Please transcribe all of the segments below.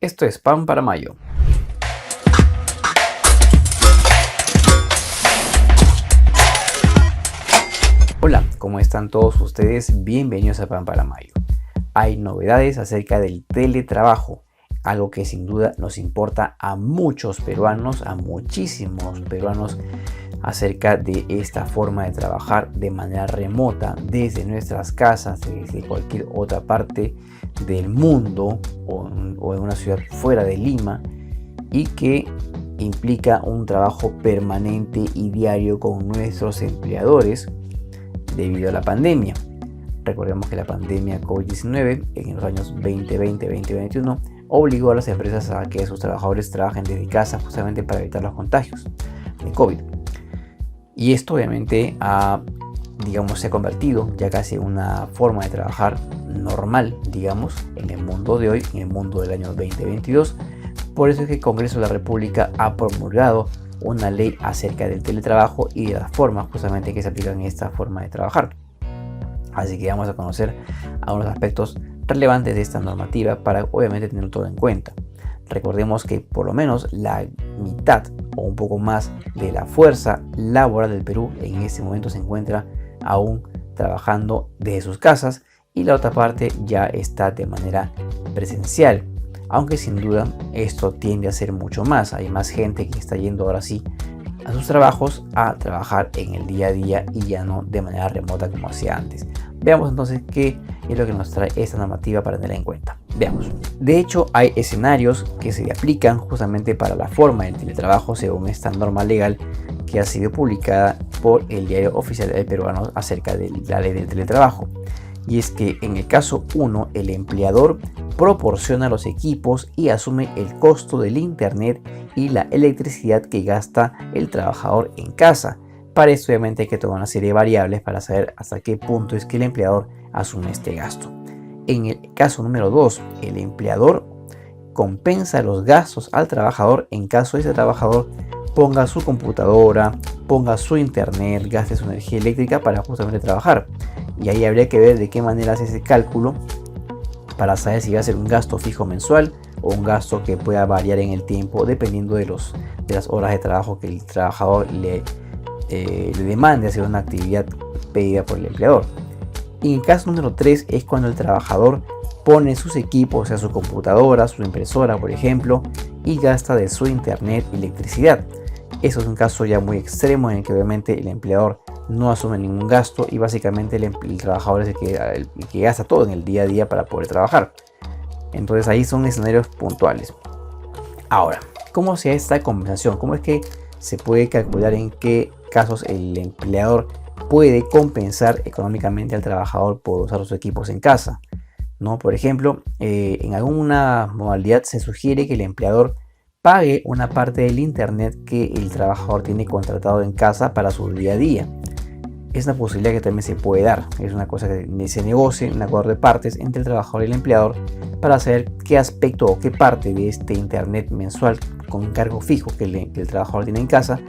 Esto es Pan para Mayo. Hola, ¿cómo están todos ustedes? Bienvenidos a Pan para Mayo. Hay novedades acerca del teletrabajo, algo que sin duda nos importa a muchos peruanos, a muchísimos peruanos, acerca de esta forma de trabajar de manera remota desde nuestras casas, desde cualquier otra parte del mundo o en una ciudad fuera de Lima, y que implica un trabajo permanente y diario con nuestros empleadores debido a la pandemia. Recordemos que la pandemia COVID-19 en los años 2020-2021 obligó a las empresas a que sus trabajadores trabajen desde casa justamente para evitar los contagios de COVID. Y esto obviamente se ha convertido ya casi en una forma de trabajar normal, en el mundo de hoy, en el mundo del año 2022. Por eso es que el Congreso de la República ha promulgado una ley acerca del teletrabajo y de las formas justamente que se aplican en esta forma de trabajar. Así que vamos a conocer algunos aspectos relevantes de esta normativa para obviamente tener todo en cuenta. Recordemos que por lo menos la mitad o un poco más de la fuerza laboral del Perú en este momento se encuentra aún trabajando desde sus casas y la otra parte ya está de manera presencial. Aunque sin duda esto tiende a ser mucho más. Hay más gente que está yendo ahora sí a sus trabajos a trabajar en el día a día y ya no de manera remota como hacía antes. Veamos entonces qué es lo que nos trae esta normativa para tener en cuenta. Veamos. De hecho, hay escenarios que se aplican justamente para la forma del teletrabajo según esta norma legal que ha sido publicada por el Diario Oficial del Peruano acerca de la ley del teletrabajo. Y es que en el caso 1, el empleador proporciona los equipos y asume el costo del internet y la electricidad que gasta el trabajador en casa. Para esto obviamente hay que tomar una serie de variables para saber hasta qué punto es que el empleador asume este gasto. En el caso número 2, el empleador compensa los gastos al trabajador en caso de ese trabajador ponga su computadora, ponga su internet, gaste su energía eléctrica para justamente trabajar. Y ahí habría que ver de qué manera hace ese cálculo para saber si va a ser un gasto fijo mensual o un gasto que pueda variar en el tiempo dependiendo de las horas de trabajo que el trabajador le demande hacer una actividad pedida por el empleador. Y en el caso número 3 es cuando el trabajador pone sus equipos, o sea su computadora, su impresora por ejemplo, y gasta de su internet y electricidad. Eso es un caso ya muy extremo en el que obviamente el empleador no asume ningún gasto y básicamente el trabajador es el que gasta todo en el día a día para poder trabajar. Entonces ahí son escenarios puntuales. Ahora, ¿cómo se hace esta compensación? ¿Cómo es que se puede calcular en qué casos el empleador puede compensar económicamente al trabajador por usar sus equipos en casa? ¿No? Por ejemplo, en alguna modalidad se sugiere que el empleador pague una parte del internet que el trabajador tiene contratado en casa para su día a día. Es una posibilidad que también se puede dar. Es una cosa que se negocie, un acuerdo de partes entre el trabajador y el empleador para saber qué aspecto o qué parte de este internet mensual con cargo fijo que el trabajador tiene en casa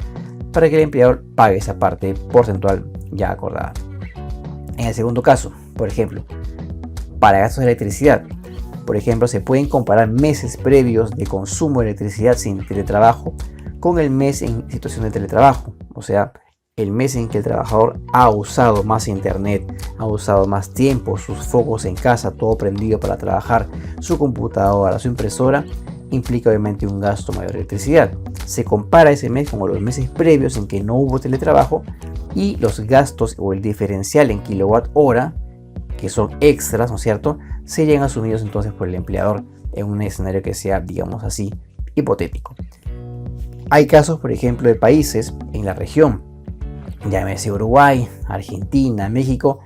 para que el empleador pague esa parte porcentual ya acordada. En el segundo caso, por ejemplo, para gastos de electricidad, por ejemplo, se pueden comparar meses previos de consumo de electricidad sin teletrabajo con el mes en situación de teletrabajo. O sea, el mes en que el trabajador ha usado más internet, ha usado más tiempo, sus focos en casa, todo prendido para trabajar, su computadora, su impresora, implica obviamente un gasto mayor de electricidad. Se compara ese mes con los meses previos en que no hubo teletrabajo y los gastos o el diferencial en kilowatt hora, que son extras, ¿no es cierto?, serían asumidos entonces por el empleador en un escenario que sea, digamos así, hipotético. Hay casos, por ejemplo, de países en la región, llámese Uruguay, Argentina, México,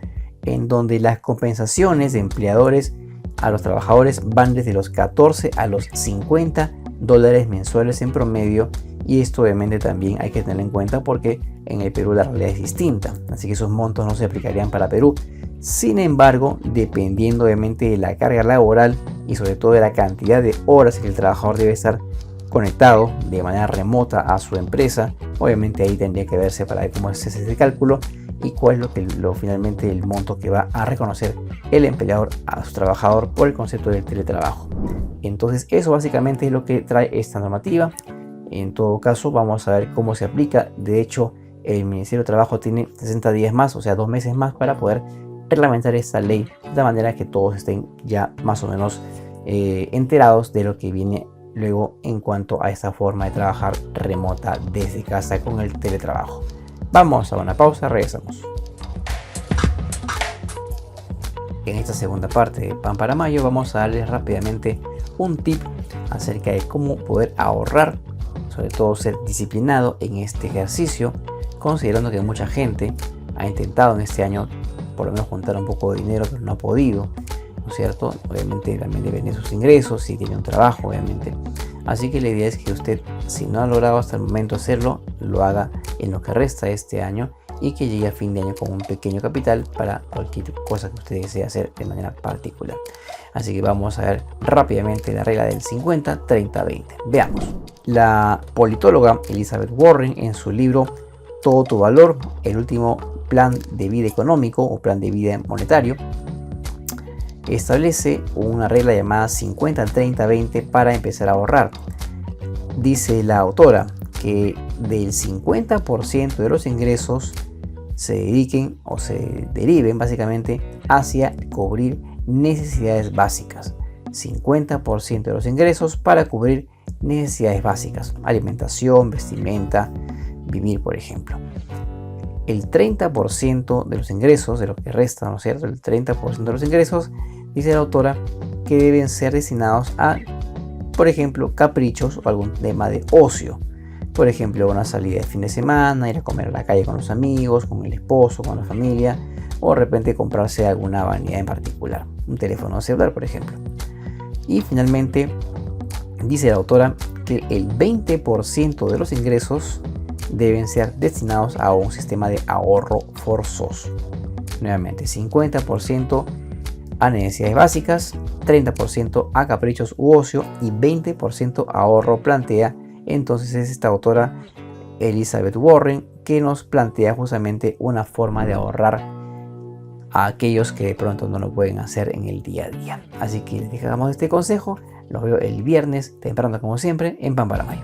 en donde las compensaciones de empleadores a los trabajadores van desde los 14 a los 50 dólares mensuales en promedio, y esto obviamente también hay que tenerlo en cuenta porque en el Perú la realidad es distinta, así que esos montos no se aplicarían para Perú. Sin embargo, dependiendo obviamente de la carga laboral y sobre todo de la cantidad de horas que el trabajador debe estar conectado de manera remota a su empresa, obviamente ahí tendría que verse para ver cómo es ese cálculo y cuál es finalmente el monto que va a reconocer el empleador a su trabajador por el concepto del teletrabajo. Entonces eso básicamente es lo que trae esta normativa. En todo caso vamos a ver cómo se aplica. De hecho, el Ministerio de Trabajo tiene 60 días más, o sea 2 meses más, para poder reglamentar esta ley de manera que todos estén ya más o menos enterados de lo que viene luego en cuanto a esta forma de trabajar remota desde casa con el teletrabajo. Vamos a una pausa, regresamos. En esta segunda parte de Pan para Mayo vamos a darles rápidamente un tip acerca de cómo poder ahorrar, sobre todo ser disciplinado en este ejercicio, considerando que mucha gente ha intentado en este año por lo menos juntar un poco de dinero, pero no ha podido, ¿no es cierto? Obviamente también depende de sus ingresos, si tiene un trabajo, obviamente. Así que la idea es que usted, si no ha logrado hasta el momento hacerlo, lo haga en lo que resta de este año y que llegue a fin de año con un pequeño capital para cualquier cosa que usted desee hacer de manera particular. Así que vamos a ver rápidamente la regla del 50-30-20. Veamos. La politóloga Elizabeth Warren, en su libro Todo tu valor, el último plan de vida económico o plan de vida monetario, establece una regla llamada 50-30-20 para empezar a ahorrar. Dice la autora que del 50% de los ingresos se dediquen o se deriven básicamente hacia cubrir necesidades básicas. 50% de los ingresos para cubrir necesidades básicas: alimentación, vestimenta, vivir, por ejemplo. El 30% de los ingresos, de lo que resta, ¿no es cierto? El 30% de los ingresos, dice la autora, que deben ser destinados a, por ejemplo, caprichos o algún tema de ocio. Por ejemplo, una salida de fin de semana, ir a comer a la calle con los amigos, con el esposo, con la familia, o de repente comprarse alguna vanidad en particular, un teléfono celular, por ejemplo. Y finalmente, dice la autora que el 20% de los ingresos deben ser destinados a un sistema de ahorro forzoso. Nuevamente, 50% a necesidades básicas, 30% a caprichos u ocio y 20% a ahorro. Plantea entonces es esta autora Elizabeth Warren, que nos plantea justamente una forma de ahorrar a aquellos que de pronto no lo pueden hacer en el día a día. Así que les dejamos este consejo. Los veo el viernes temprano como siempre en Pan para Mayo.